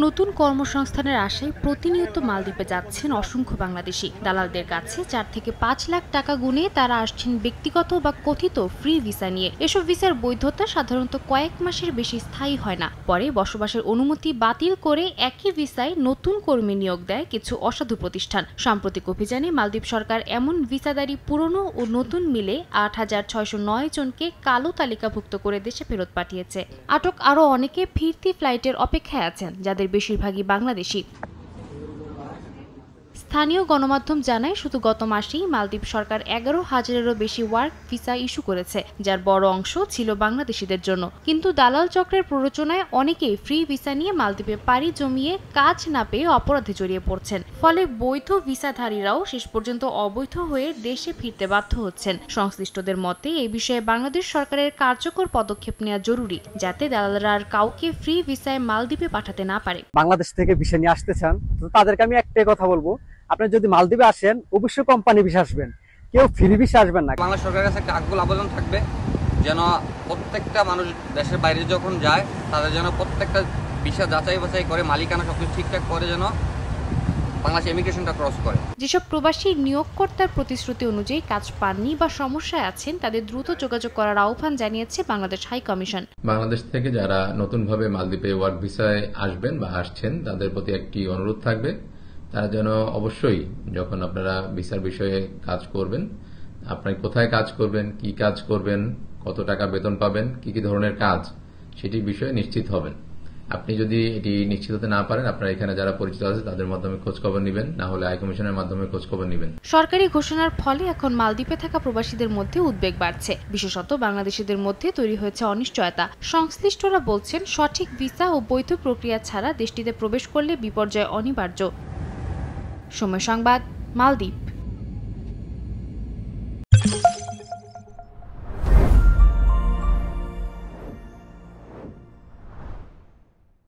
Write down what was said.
নতুন কর্মসংস্থানের আশায় প্রতিনিয়ত মালদ্বীপে যাচ্ছেন অসংখ্য বাংলাদেশি। দালালদের কাছে 4 থেকে 5 লাখ টাকা গুনে তারা আসছেন ব্যক্তিগত বা কথিত ফ্রি ভিসা নিয়ে। এসব ভিসার বৈধতা সাধারণত কয়েক মাসের বেশি স্থায়ী হয় না। পরে বসবাসের অনুমতি বাতিল করে একই ভিসায় নতুন কর্মী নিয়োগ দেয় কিছু অসাধু প্রতিষ্ঠান। সাম্প্রতিক অভিযানে মালদ্বীপ সরকার এমন ভিসাদারি পুরনো ও নতুন মিলে 8,609 জনকে কালো তালিকাভুক্ত করে দেশে ফেরত পাঠিয়েছে। আটক আরও অনেকে ফিরতি ফ্লাইটের অপেক্ষায় আছেন, যাদের বেশিরভাগই বাংলাদেশি। স্থানীয় গণমাধ্যম জানায়, শুধু গত মাসেই মালদ্বীপ সরকার 11,000-এরও বেশি ওয়ার্ক ভিসা ইস্যু করেছে, যার বড় অংশ ছিল বাংলাদেশিদের জন্য। কিন্তু দালাল চক্রের প্ররোচনায় অনেকেই ফ্রি ভিসা নিয়ে মালদ্বীপে পাড়ি জমিয়ে কাজ না পেয়ে অপরাধে জড়িয়ে পড়ছেন। ফলে বৈধ ভিসাধারীরাও শেষ পর্যন্ত অবৈধ হয়ে দেশে ফিরতে বাধ্য হচ্ছেন। সংশ্লিষ্টদের মতে এই বিষয়ে বাংলাদেশ সরকারের কার্যকর পদক্ষেপ নেওয়া জরুরি, যাতে দালালরা আর কাউকে ফ্রি ভিসায় মালদ্বীপে পাঠাতে না পারে। বাংলাদেশ থেকে ভিসা নিয়ে আসতে চান তো তাদেরকে আমি একটাই কথা বলবো, আপনি যদি মালদ্বীপে আসেন অবশ্যই কোম্পানি ভিসা আসবেন, কেউ ফ্রি ভিসা আসবেন না। বাংলাদেশ সরকারের কাছে একটা আকুল আবেদন থাকবে যেন প্রত্যেকটা মানুষ দেশের বাইরে যখন যায় তাদের যেন প্রত্যেকটা ভিসা যাচাই বাছাই করে, মালিকানা সবকিছু ঠিকঠাক করে যেন বাংলাদেশ ইমিগ্রেশনটা ক্রস করে। যেসব প্রবাসী নিয়োগকর্তার প্রতিশ্রুতি অনুযায়ী কাজ পাননি বা সমস্যায় আছেন, তাদের দ্রুত যোগাযোগ করার আহ্বান জানিয়েছে বাংলাদেশ হাই কমিশন। বাংলাদেশ থেকে যারা নতুনভাবে মালদ্বীপে ওয়ার্ক ভিসায় আসবেন বা আসছেন তাদের প্রতি একটি অনুরোধ থাকবে, তারা যেন অবশ্যই যখন আপনারা ভিসার বিষয়ে কাজ করবেন, আপনি কোথায় কাজ করবেন, কি কাজ করবেন, কত টাকা বেতন পাবেন, কি কি ধরনের কাজ, সেটির বিষয়ে নিশ্চিত হবেন। আপনি যদি এটি নিশ্চিত হতে না পারেন, আপনারা এখানে যারা পরিচিত আছে তাদের মাধ্যমে খোঁজখবর নেবেন, না হলে হাই কমিশনের মাধ্যমে খোঁজখবর নেবেন। সরকারি ঘোষণার ফলে এখন মালদ্বীপে থাকা প্রবাসীদের মধ্যে উদ্বেগ বাড়ছে। বিশেষত বাংলাদেশিদের মধ্যে তৈরি হয়েছে অনিশ্চয়তা। সংশ্লিষ্টরা বলছেন, সঠিক ভিসা ও বৈধ প্রক্রিয়া ছাড়া দেশটিতে প্রবেশ করলে বিপর্যয় অনিবার্য। সময় সংবাদ, মালদ্বীপ।